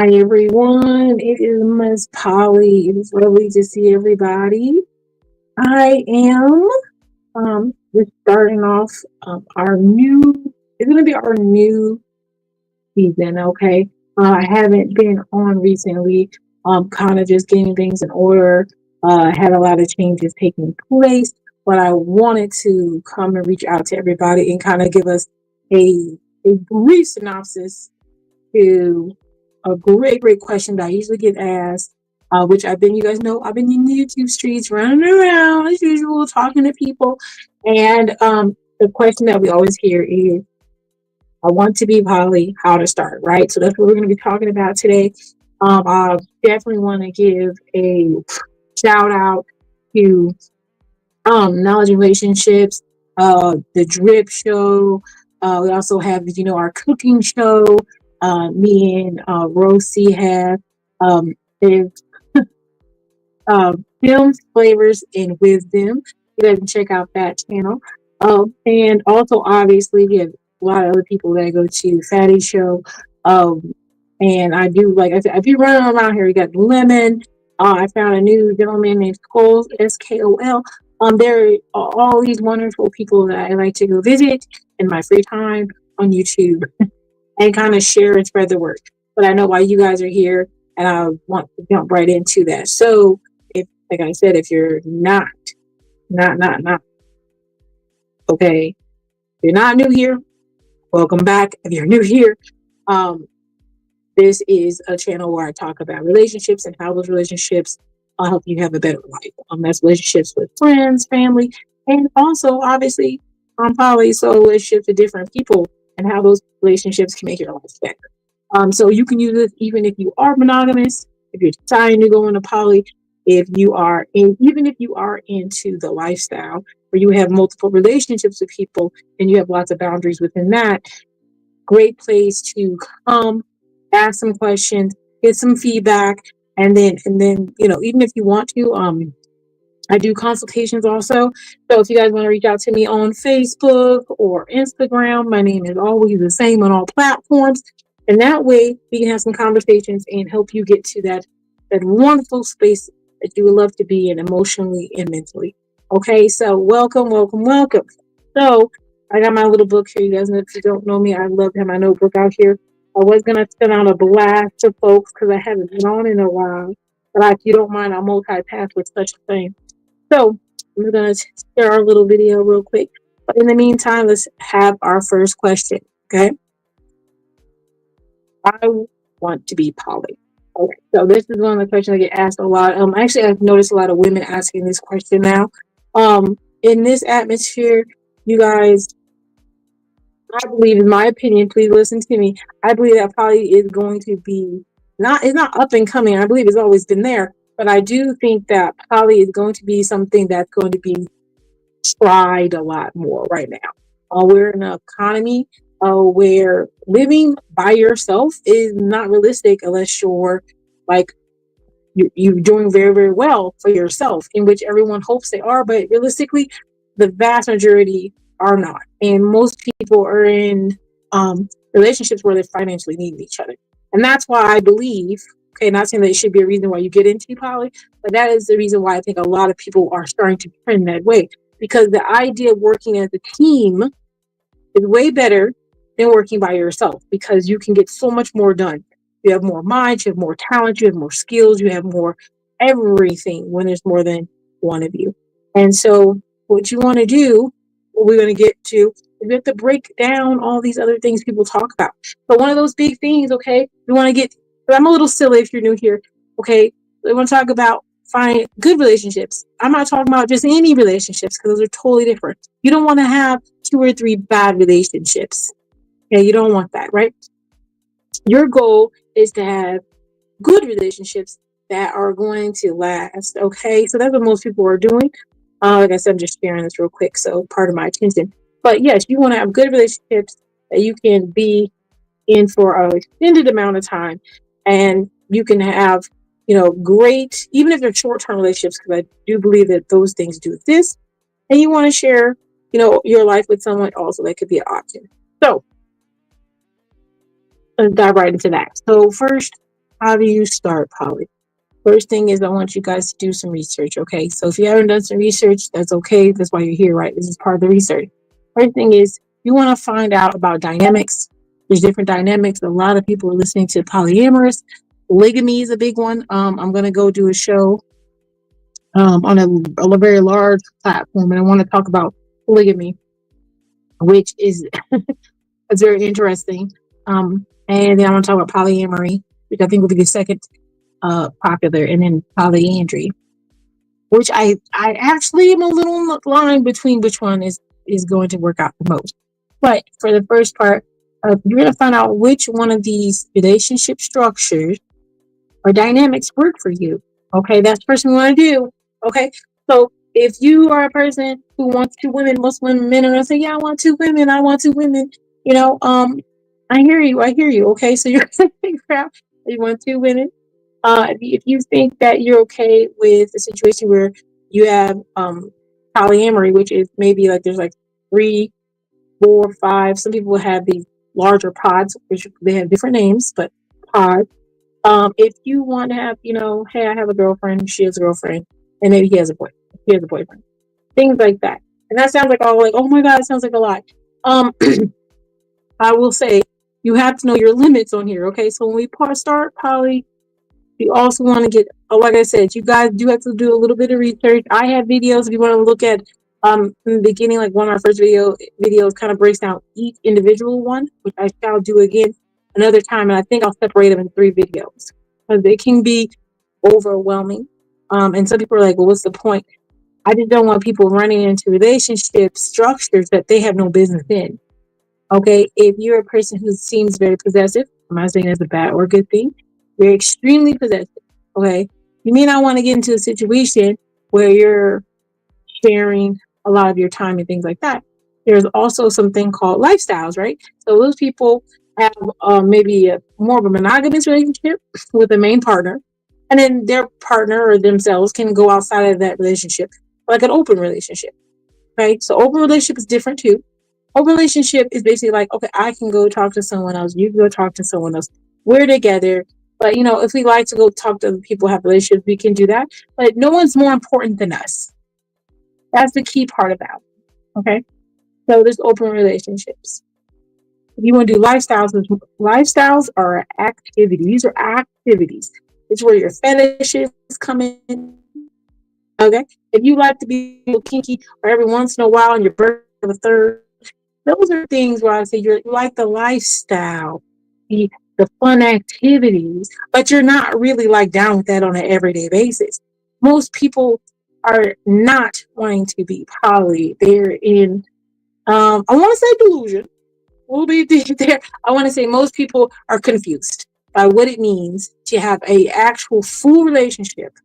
Hi everyone, it is Miss Polly. It is lovely to see everybody. I am just starting off our new. It's going to be our new season. Okay, I haven't been on recently. Kind of just getting things in order. Had a lot of changes taking place, but I wanted to come and reach out to everybody and kind of give us a brief synopsis to a great question that I usually get asked, which you guys know, I've been in the YouTube streets running around as usual, talking to people. And the question that we always hear is, I want to be Polly, how to start, right? So that's what we're going to be talking about today. I definitely want to give a shout out to Knowledge and Relationships, the Drip Show. We also have, our cooking show. Me and Rosie have there's films, flavors, and wisdom. You guys can check out that channel. And also, obviously, we have a lot of other people that go to Fatty Show. And I do, like I said, I be running around here. We got Lemon. I found a new gentleman named Skol, Skol. There are all these wonderful people that I like to go visit in my free time on YouTube and kind of share and spread the word. But I know why you guys are here, and I want to jump right into that. So, if, like I said, if you're not, okay, if you're not new here, welcome back. If you're new here, this is a channel where I talk about relationships and how those relationships help you have a better life. That's relationships with friends, family, and also, obviously, Polly, so relationships with different people and how those relationships can make your life better. So you can use this even if you are monogamous, if you're deciding to go into poly, even if you are into the lifestyle where you have multiple relationships with people and you have lots of boundaries within that. Great place to come, ask some questions, get some feedback, and then even if you want to, I do consultations also. So if you guys want to reach out to me on Facebook or Instagram, my name is always the same on all platforms. And that way we can have some conversations and help you get to that wonderful space that you would love to be in emotionally and mentally. Okay, so welcome. So I got my little book here. You guys know, if you don't know me, I love to have my notebook out here. I was going to send out a blast to folks because I haven't been on in a while. But if you don't mind, I'll multitask with such a thing. So we're going to share our little video real quick. But in the meantime, let's have our first question, okay? I want to be Polly. Okay, so this is one of the questions I get asked a lot. Actually, I've noticed a lot of women asking this question now. In this atmosphere, you guys, I believe, in my opinion, please listen to me. I believe that Polly is going to be it's not up and coming. I believe it's always been there. But I do think that poly is going to be something that's going to be tried a lot more right now. We're in an economy where living by yourself is not realistic unless you're like you're doing very, very well for yourself, in which everyone hopes they are, but realistically, the vast majority are not. And most people are in relationships where they financially need each other. And that's why I believe, okay, not saying that it should be a reason why you get into poly, but that is the reason why I think a lot of people are starting to trend that way. Because the idea of working as a team is way better than working by yourself, because you can get so much more done. You have more minds, you have more talent, you have more skills, you have more everything when there's more than one of you. And so what you want to do, what we're going to get to, is we have to break down all these other things people talk about. But one of those big things, okay, we want to get, I'm a little silly if you're new here, okay, we want to talk about find good relationships. I'm not talking about just any relationships, because those are totally different. You don't want to have 2 or 3 bad relationships. Yeah, you don't want that, right? Your goal is to have good relationships that are going to last. Okay, so that's what most people are doing. Like I said, I'm just sharing this real quick, so part of my attention. But yes, you want to have good relationships that you can be in for an extended amount of time, and you can have, great, even if they're short-term relationships, because I do believe that those things do exist, and you want to share, your life with someone also, that could be an option. So let's dive right into that. So first, How do you start poly? First thing is I want you guys to do some research, okay? So if you haven't done some research, that's okay. That's why you're here, right? This is part of the research. First thing is you want to find out about dynamics. There's different dynamics. A lot of people are listening to polyamorous. Polygamy is a big one. I'm gonna go do a show on a very large platform, and I want to talk about polygamy, which is it's very interesting. And then I want to talk about polyamory, which I think will be the second popular, and then polyandry, which I actually am a little line between which one is going to work out the most. But for the first part, you're going to find out which one of these relationship structures or dynamics work for you. Okay, that's the first thing we want to do. Okay, so if you are a person who wants two women, most women men are going to say, "Yeah, I want two women. I want two women." You know, I hear you. I hear you. Okay, so you're going to figure out you want two women. If you think that you're okay with a situation where you have polyamory, which is maybe like there's like 3, 4, 5. Some people have these larger pods, which they have different names, but pods. If you want to have, hey, I have a girlfriend, she has a girlfriend, and maybe he has a boy, he has a boyfriend, things like that. And that sounds like all like, oh my god, it sounds like a lot. Um, I will say you have to know your limits on here. Okay, so when we start poly, you also want to get, like I said, you guys do have to do a little bit of research. I have videos if you want to look at in the beginning, like one of our first videos kind of breaks down each individual one, which I shall do again another time, and I think I'll separate them in 3 videos because they can be overwhelming. And some people are like, well, what's the point? I just don't want people running into relationship structures that they have no business in. Okay, if you're a person who seems very possessive, I'm not saying that's a bad or good thing. You're extremely possessive. Okay, you may not want to get into a situation where you're sharing a lot of your time and things like that. There's also something called lifestyles, right? So those people have maybe more of a monogamous relationship with the main partner, and then their partner or themselves can go outside of that relationship, like an open relationship. Right? So open relationship is different too. Open relationship is basically like, okay, I can go talk to someone else, you can go talk to someone else. We're together. But if we like to go talk to other people, have relationships, we can do that. But no one's more important than us. That's the key part about it. Okay. So there's open relationships. If you want to do lifestyles are activities. These are activities. It's where your fetishes come in. Okay. If you like to be a little kinky or every once in a while on your birthday of a third, those are things where I say you like the lifestyle, the fun activities, but you're not really like down with that on an everyday basis. Most people are not wanting to be poly. They're in, I want to say delusion. We'll be there. I want to say most people are confused by what it means to have a actual full relationship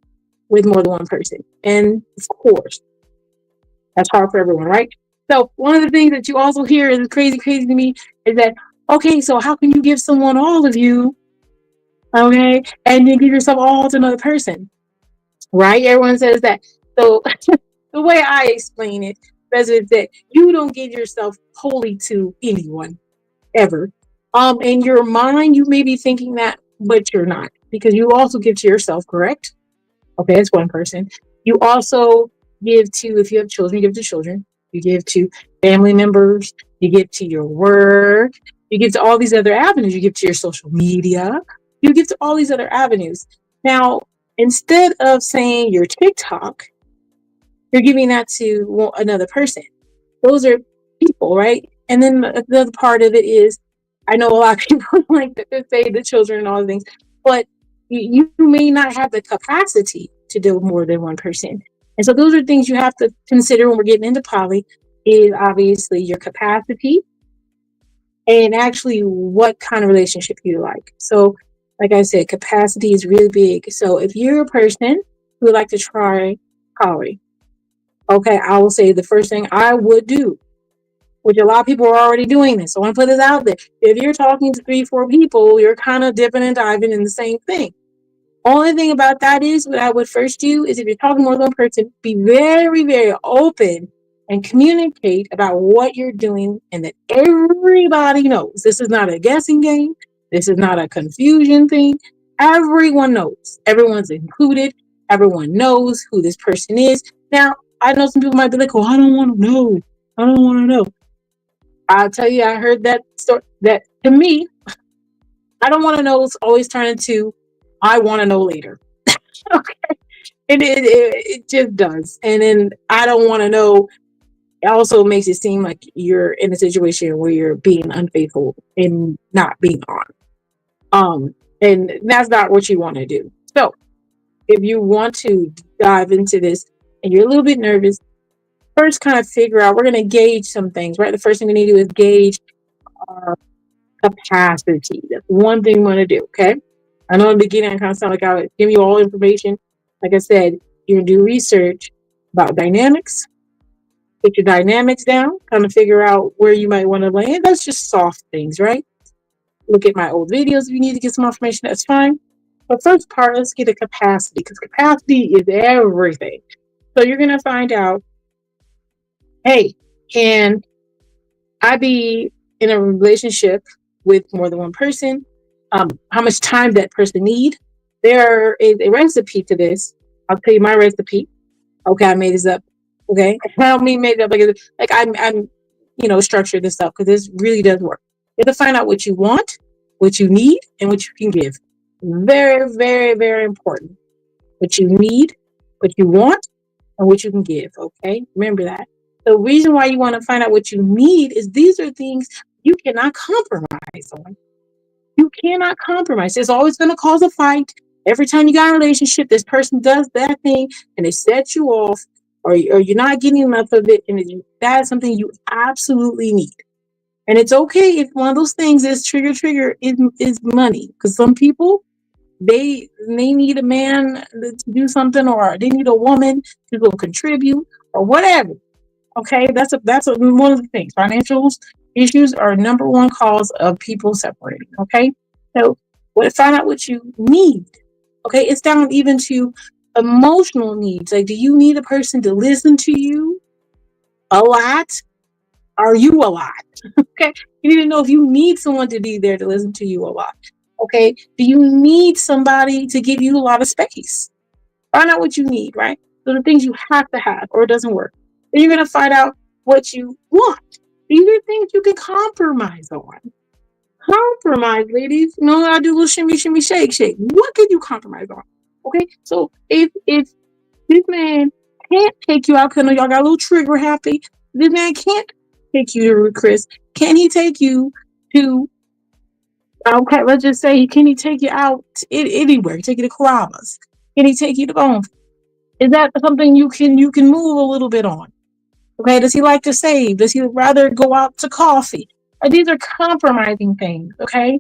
with more than one person. And of course, that's hard for everyone, right? So one of the things that you also hear is crazy to me is that, okay, so how can you give someone all of you, okay, and then give yourself all to another person, right? Everyone says that. So the way I explain it is that you don't give yourself wholly to anyone ever. In your mind, you may be thinking that, but you're not, because you also give to yourself, correct? Okay, that's one person. You also give to, if you have children, you give to children. You give to family members. You give to your work. You give to all these other avenues. You give to your social media. You give to all these other avenues. Now, instead of saying your TikTok, you're giving that to another person. Those are people, right? And then the other part of it is, I know a lot of people like to say the children and all the things, but you may not have the capacity to do more than one person. And so those are things you have to consider when we're getting into poly, is obviously your capacity and actually what kind of relationship you like. So like I said, capacity is really big. So if you're a person who would like to try poly, okay, I will say the first thing I would do, which a lot of people are already doing this. So I want to put this out there. If you're talking to 3, 4 people, you're kind of dipping and diving in the same thing. Only thing about that is, what I would first do is, if you're talking more than one person, be very, very open and communicate about what you're doing, and that everybody knows. This is not a guessing game. This is not a confusion thing. Everyone knows. Everyone's included. Everyone knows who this person is. Now, I know some people might be like, "Oh, I don't want to know. I don't want to know." I'll tell you, I heard that story. That to me, I don't want to know. It's always turning into, I want to know later. Okay, it just does. And then I don't want to know. It also makes it seem like you're in a situation where you're being unfaithful and not being on. And that's not what you want to do. So if you want to dive into this and you're a little bit nervous, first kind of figure out, we're going to gauge some things, right? The first thing we need to do is gauge our capacity. That's one thing we want to do, okay? I know in the beginning I kind of sound like I was giving you all information. Like I said, you're going to do research about dynamics, get your dynamics down, kind of figure out where you might want to land. That's just soft things, right? Look at my old videos if you need to get some information, that's fine. But first part, let's get a capacity, because capacity is everything. So you're going to find out, hey, can I be in a relationship with more than one person? How much time that person need? There is a recipe to this. I'll tell you my recipe. Okay, I made this up. Okay, help me make it up. Like I'm structured this up because this really does work. You have to find out what you want, what you need, and what you can give. Very, very, very important. What you need, what you want, and what you can give. Okay, remember that. The reason why you want to find out what you need is these are things you cannot compromise on. You cannot compromise. It's always going to cause a fight. Every time you got a relationship, this person does that thing and they set you off, or you're not getting enough of it, and that's something you absolutely need. And it's okay if one of those things is trigger is money, because some people they need a man to do something, or they need a woman to go contribute or whatever. Okay, that's one of the things. Financial issues are number one cause of people separating. Okay, so find out what you need. Okay, it's down even to emotional needs. Like, do you need a person to listen to you a lot? Are you a lot? Okay, you need to know if you need someone to be there to listen to you a lot. Okay, do you need somebody to give you a lot of space? Find out what you need, right? So the things you have to have, or it doesn't work. Then you're gonna find out what you want. These are things you can compromise on. Compromise, ladies. You know, I do a little shimmy, shimmy, shake, shake. What can you compromise on? Okay, so if this man can't take you out, because I know y'all got a little trigger happy. This man can't take you to Ruth Chris. Can he take you to? Okay, let's just say, can he take you out anywhere? Take you to Carrabba's? Can he take you to Bone? Is that something you can move a little bit on? Okay, does he like to save? Does he rather go out to coffee? These are compromising things, okay?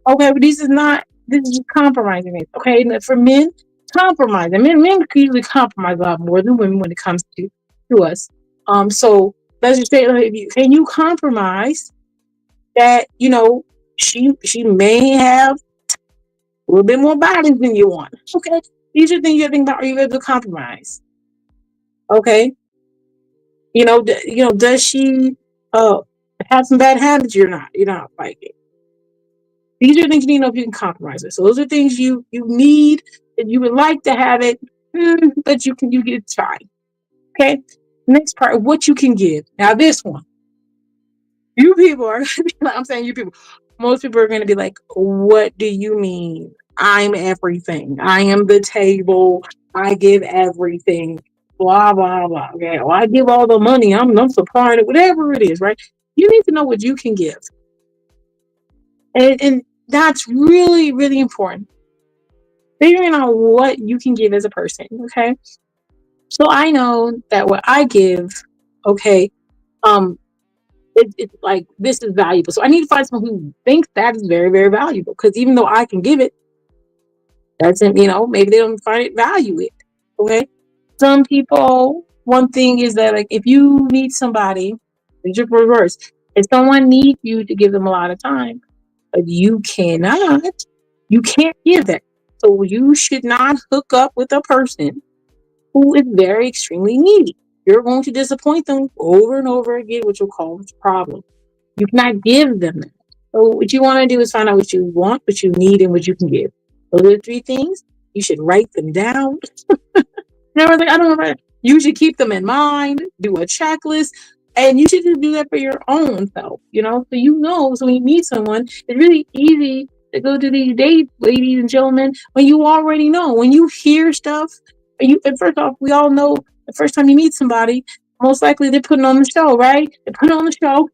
Okay, but this is compromising things, okay? And for men, compromise. And men can usually compromise a lot more than women when it comes to us. So let's just say, can you compromise that, she may have a little bit more bodies than you want? Okay, these are things you have to think about. Are you able to compromise? Okay, does she have some bad habits you're not liking? These are things you need to know if you can compromise it. So those are things you need, and you would like to have it, but you get fine. Okay. Next part, what you can give. Now this one, you people are gonna be like, I'm saying you people, most people are gonna be like, what do you mean? I'm everything. I am the table. I give everything. Blah blah blah. Okay. Well, I give all the money. I'm supplying it, whatever it is, right? You need to know what you can give. And that's really, really important. Figuring out what you can give as a person, okay? So I know that what I give, okay, it's like, this is valuable. So I need to find someone who thinks that is very, very valuable. Because even though I can give it, doesn't, maybe they don't find it value it. Okay. Some people, one thing is that, like, if you need somebody, it's your reverse. If someone needs you to give them a lot of time, but you can't give that. So you should not hook up with a person who is very extremely needy. You're going to disappoint them over and over again, which will cause a problem. You cannot give them that. So what you want to do is find out what you want, what you need, and what you can give. Those are the three things. You should write them down. I was like, I don't know. You should keep them in mind, do a checklist, and you should just do that for your own self, so when you meet someone, it's really easy to go to these dates, ladies and gentlemen, when you already know, when you hear stuff, and first off, we all know the first time you meet somebody, most likely they're putting on the show, right? They're putting on the show.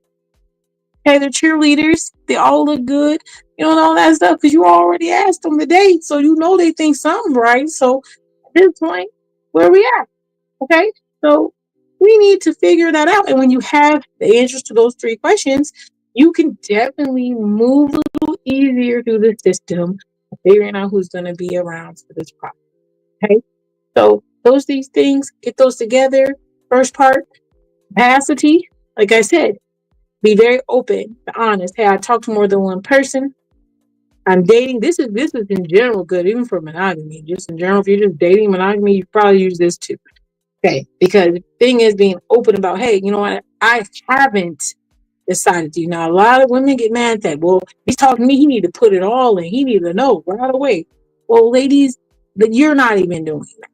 Okay, they're cheerleaders. They all look good, and all that stuff, because you already asked them to date, so they think something right. So at this point, where are we at? Okay, so we need to figure that out. And when you have the answers to those three questions, you can definitely move a little easier through the system, figuring out who's going to be around for this process. Okay, so these things, get those together. First part, capacity. Like I said, be very open, honest. Hey, I talk to more than one person. I'm dating. This is in general good, even for monogamy. Just in general, if you're just dating monogamy, you probably use this too. Okay, because the thing is being open about, hey, you know what? I haven't decided to. Now, a lot of women get mad at that. Well, he's talking to me. He need to put it all in. He need to know right away. Well, ladies, but you're not even doing that.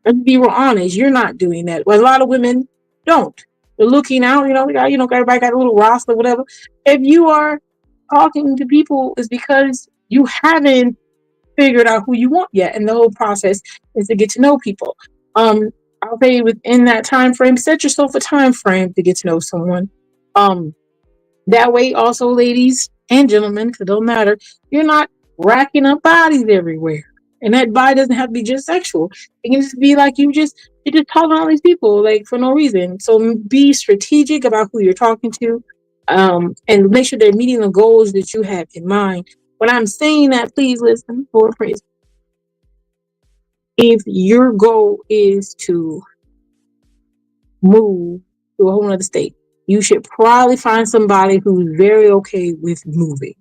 Let's be real honest. You're not doing that. Well, a lot of women don't. They're looking out. Everybody got a little roster, whatever. If you are talking to people, it's because you haven't figured out who you want yet, and the whole process is to get to know people. I'll say within that time frame, set yourself a time frame to get to know someone. That way, also, ladies and gentlemen, because it don't matter, you're not racking up bodies everywhere, and that body doesn't have to be just sexual. It can just be like you're just talking to all these people like for no reason. So be strategic about who you're talking to, and make sure they're meeting the goals that you have in mind. When I'm saying that, please listen for a phrase. If your goal is to move to a whole other state, you should probably find somebody who's very okay with moving.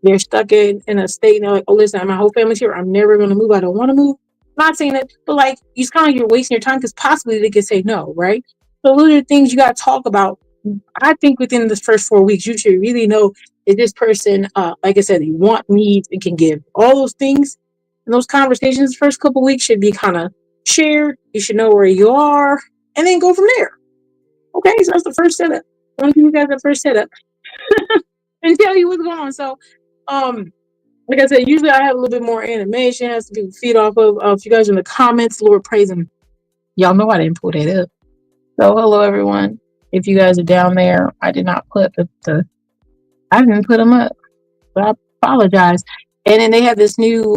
They're stuck in a state and they're like, oh, listen, my whole family's here. I'm never going to move. I don't want to move. I'm not saying that, but like, it's kind of like you're wasting your time because possibly they could say no, right? So those are things you got to talk about. I think within the first 4 weeks, you should really know if this person, like I said, you want, needs, and can give. All those things in those conversations, the first couple of weeks should be kind of shared. You should know where you are and then go from there. Okay, so that's the first setup. I'm gonna give you guys the first setup and tell you what's going on. So, like I said, usually I have a little bit more animation, has to be feed off of. If you guys are in the comments, Lord praise him. Y'all know I didn't pull that up. So, hello everyone. If you guys are down there, I did not put I didn't put them up, but I apologize. And then they have this new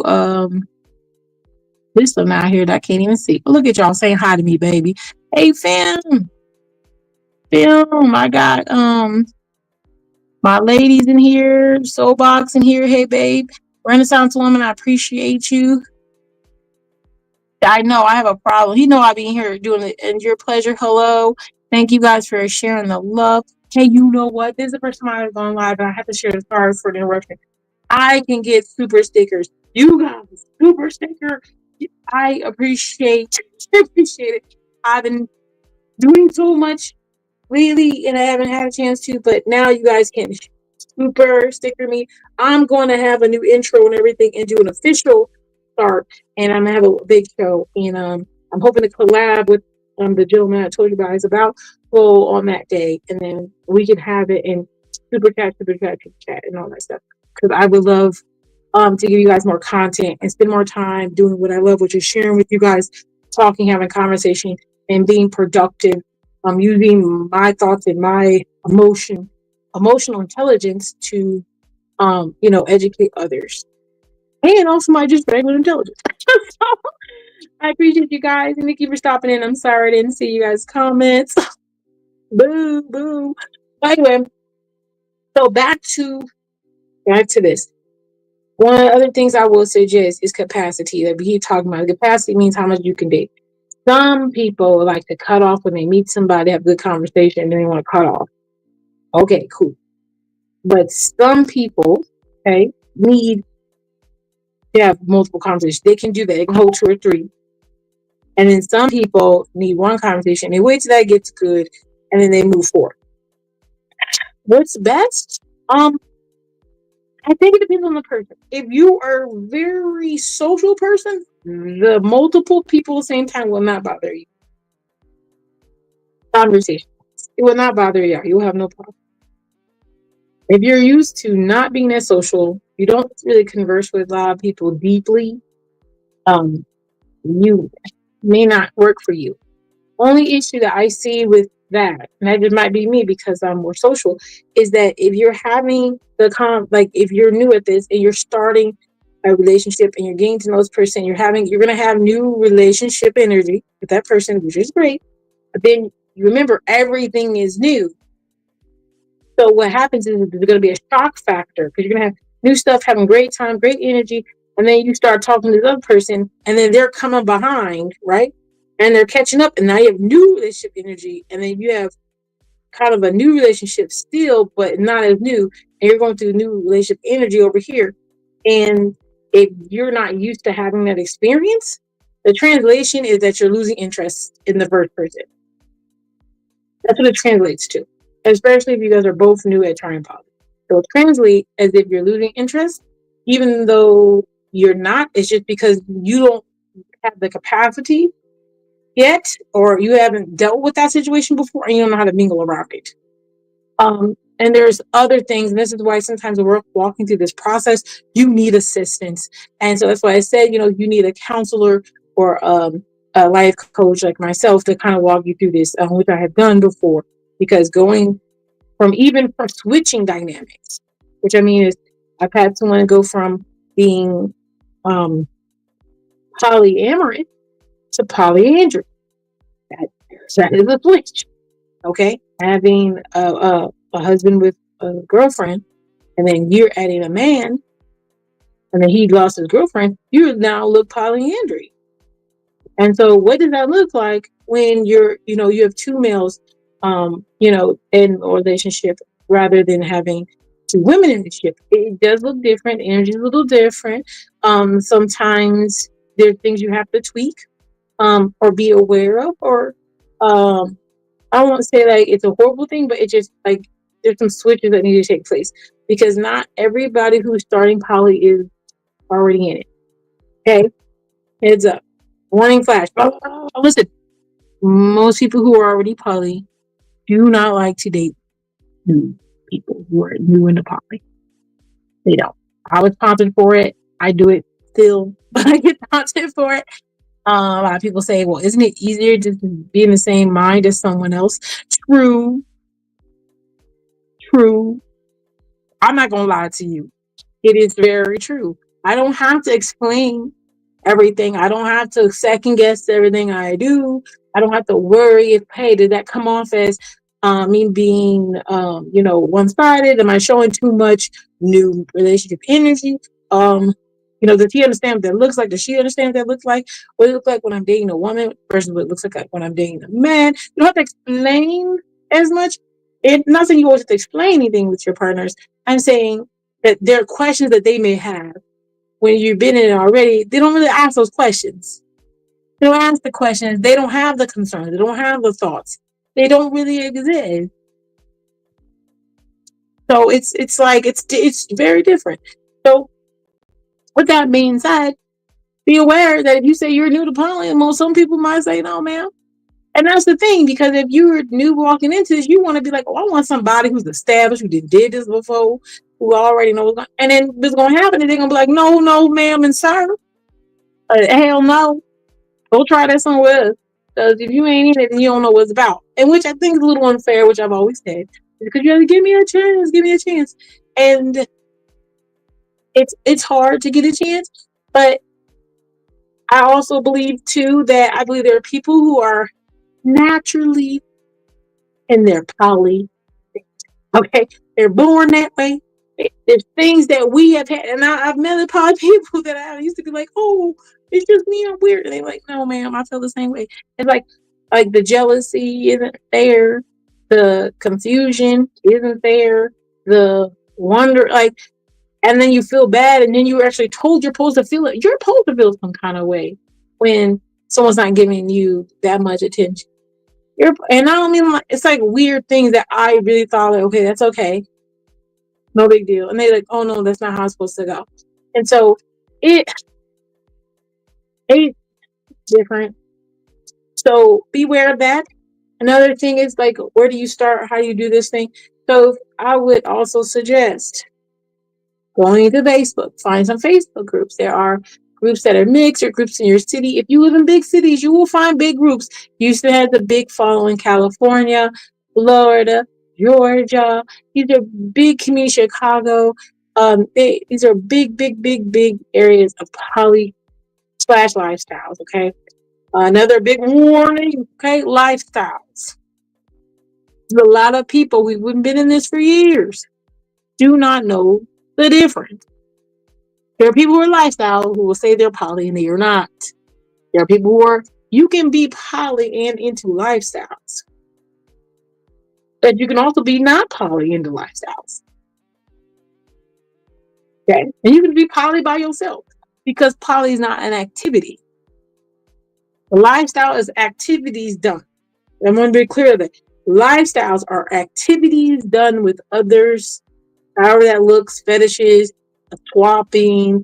system out here that I can't even see. But look at y'all saying hi to me, baby. Hey, fam. I got my ladies in here, Soulbox in here. Hey, babe. Renaissance woman, I appreciate you. I know I have a problem. You know I be in here doing it, and your pleasure. Hello. Thank you guys for sharing the love. Hey, you know what? This is the first time I've gone live, and I have to share the sorry for the interruption. I can get super stickers. You guys, super sticker. I appreciate it. I've been doing so much lately, and I haven't had a chance to, but now you guys can super sticker me. I'm going to have a new intro and everything and do an official start, and I'm going to have a big show, and I'm hoping to collab with the gentleman I told you guys about on that day, and then we can have it in super chat, and all that stuff, because I would love to give you guys more content and spend more time doing what I love, which is sharing with you guys, talking, having conversation, and being productive. I'm using my thoughts and my emotional intelligence to, educate others, and also my just regular intelligence. So, I appreciate you guys, and thank you for stopping in. I'm sorry I didn't see you guys' comments. Boo, boo. Anyway, so back to this. One of the other things I will suggest is capacity. That we keep talking about. Capacity means how much you can date. Some people like to cut off when they meet somebody, have a good conversation, and then they want to cut off. Okay, cool. But some people, okay, need to have multiple conversations. They can do that. They can hold 2 or 3. And then some people need one conversation. They wait till that gets good, and then they move forward. What's best? I think it depends on the person. If you are a very social person, the multiple people at the same time will not bother you. Conversation. It will not bother you. You will have no problem. If you're used to not being that social, you don't really converse with a lot of people deeply, um, you may not work for you. Only issue that I see with that, and that just might be me because I'm more social, is that if you're having like if you're new at this and you're starting a relationship and you're getting to know this person, you're gonna have new relationship energy with that person, which is great. But then you remember everything is new. So what happens is there's gonna be a shock factor because you're gonna have new stuff, having great time, great energy, and then you start talking to the other person, and then they're coming behind, right? And they're catching up, and now you have new relationship energy, and then you have kind of a new relationship still, but not as new, and you're going through new relationship energy over here. And if you're not used to having that experience, the translation is that you're losing interest in the first person. That's what it translates to, especially if you guys are both new at trying poly. So it translates as if you're losing interest, even though you're not. It's just because you don't have the capacity yet, or you haven't dealt with that situation before, and you don't know how to mingle around it. And there's other things, and this is why sometimes when we're walking through this process, you need assistance. And so that's why I said, you need a counselor or a life coach like myself to kind of walk you through this, which I have done before. Because going from switching dynamics, which I mean is I've had someone go from being polyamorous to polyandry. That is a switch. Okay, having a husband with a girlfriend, and then you're adding a man, and then he lost his girlfriend. You now look polyandry. And so, what does that look like when you have two males, in a relationship rather than having two women in the ship? It does look different. Energy is a little different. Sometimes there's things you have to tweak, or be aware of, or I won't say like it's a horrible thing, but it just like there's some switches that need to take place because not everybody who's starting poly is already in it. Okay, heads up, warning flash. Listen, most people who are already poly do not like to date new people who are new into poly. They don't. I was taunted for it. I do it still, but I get taunted for it. A lot of people say, well, isn't it easier to be in the same mind as someone else? True, true. I'm not going to lie to you. It is very true. I don't have to explain everything. I don't have to second guess everything I do. I don't have to worry if, hey, did that come off as me being, one-sided? Am I showing too much new relationship energy? Does he understand what that looks like? Does she understand what that looks like? What it looks like when I'm dating a woman versus what it looks like when I'm dating a man? You don't have to explain as much. Not saying you always have to explain anything with your partners. I'm saying that there are questions that they may have when you've been in it already. They don't really ask those questions. They don't ask the questions. They don't have the concerns. They don't have the thoughts. They don't really exist. So it's like it's very different. So with that being said, be aware that if you say you're new to poly, some people might say no, ma'am. And that's the thing, because if you're new walking into this, you want to be like, oh, I want somebody who's established, who did this before, who already knows. And then what's going to happen is they're going to be like, no, ma'am and sir. Hell no. Go try that somewhere else. Because if you ain't in it, then you don't know what it's about. And which I think is a little unfair, which I've always said. Because you have to give me a chance. And it's hard to get a chance. But I also believe, too, that I believe there are people who are naturally in their poly. Okay, they're born that way. There's things that we have had, and I've met a lot of people that I used to be like, "Oh, it's just me, I'm weird." And they're like, "No, ma'am, I feel the same way." It's like the jealousy isn't there, the confusion isn't there, the wonder, and then you feel bad, and then you're actually told you're supposed to feel it. You're supposed to feel some kind of way when someone's not giving you that much attention. And I don't mean it's like weird things that I really thought, like, okay, that's okay. No big deal. And they're like, oh no, that's not how it's supposed to go. And so it ain't different. So beware of that. Another thing is like, where do you start? How do you do this thing? So I would also suggest going to Facebook, find some Facebook groups. There are groups that are mixed or groups in your city. If you live in big cities, you will find big groups. Houston has a big following, California, Florida, Georgia. These are big communities, Chicago. These are big areas of poly slash lifestyles. Okay. Another big warning. Okay. Lifestyles. There's a lot of people, we've been in this for years, do not know the difference. There are people who are lifestyle who will say they're poly and they are not. There are people who are, you can be poly and into lifestyles. But you can also be not poly into lifestyles. Okay. And you can be poly by yourself because poly is not an activity. The lifestyle is activities done. I'm going to be clear that lifestyles are activities done with others, however that looks, fetishes, swapping,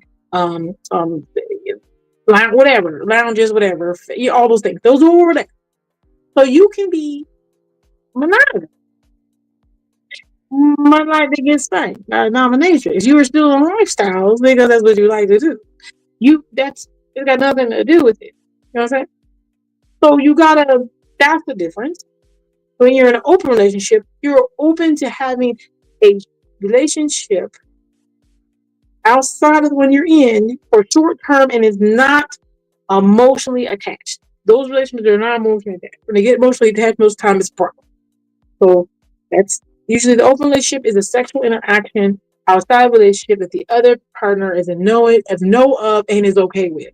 whatever, lounges, whatever, all those things. Those are over there. So you can be monogamous. Might like to get spanked, nomination. If you were still on lifestyles, because that's what you like to do. It's got nothing to do with it. You know what I'm saying? So that's the difference. When you're in an open relationship, you're open to having a relationship outside of the one you're in for short term and is not emotionally attached. Those relationships are not emotionally attached. When they get emotionally attached, most time it's a problem. So that's usually the open relationship is a sexual interaction outside of a relationship that the other partner is a know of and is okay with.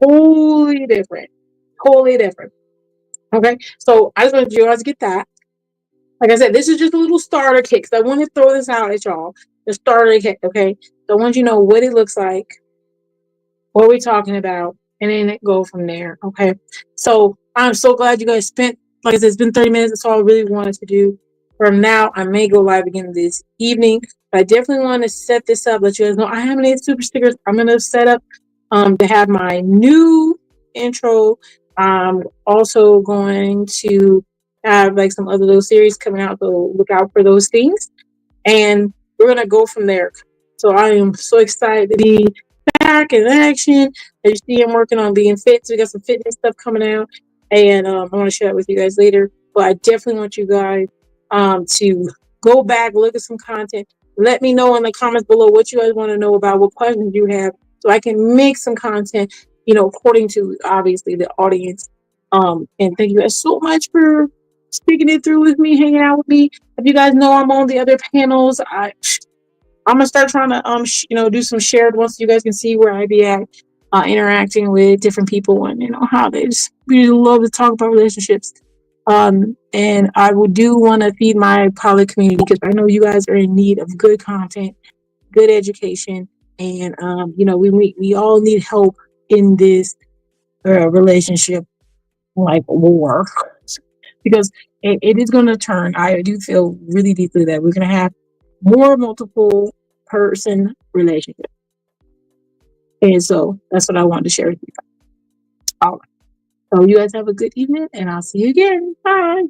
Totally different. Totally different. Okay. So I just wanted you guys to get that. Like I said, this is just a little starter kit because I want to throw this out at y'all. The starter kit, okay? So I want you to know what it looks like, what we're talking about, and then go from there, okay? So I'm so glad you guys spent, like I said, it's been 30 minutes. That's all I really wanted to do. From now, I may go live again this evening, but I definitely want to set this up, let you guys know I have any super stickers I'm going to set up to have my new intro. I'm also going to have like some other little series coming out, so look out for those things. And we're going to go from there. So I am so excited to be back in action. As you see, I'm working on being fit. So we got some fitness stuff coming out. And I want to share that with you guys later. But I definitely want you guys to go back, look at some content. Let me know in the comments below what you guys want to know about, what questions you have, so I can make some content, according to obviously the audience. And thank you guys so much for speaking it through with me, hanging out with me. If you guys know I'm on the other panels, I'm gonna start trying to do some shared ones so you guys can see where I be at, interacting with different people and how they just really love to talk about relationships. And I do want to feed my poly community because I know you guys are in need of good content, good education, and we all need help in this relationship like war because it is going to turn. I do feel really deeply that we're going to have more multiple person relationships, and so that's what I wanted to share with you guys. All right. So you guys have a good evening, and I'll see you again. Bye.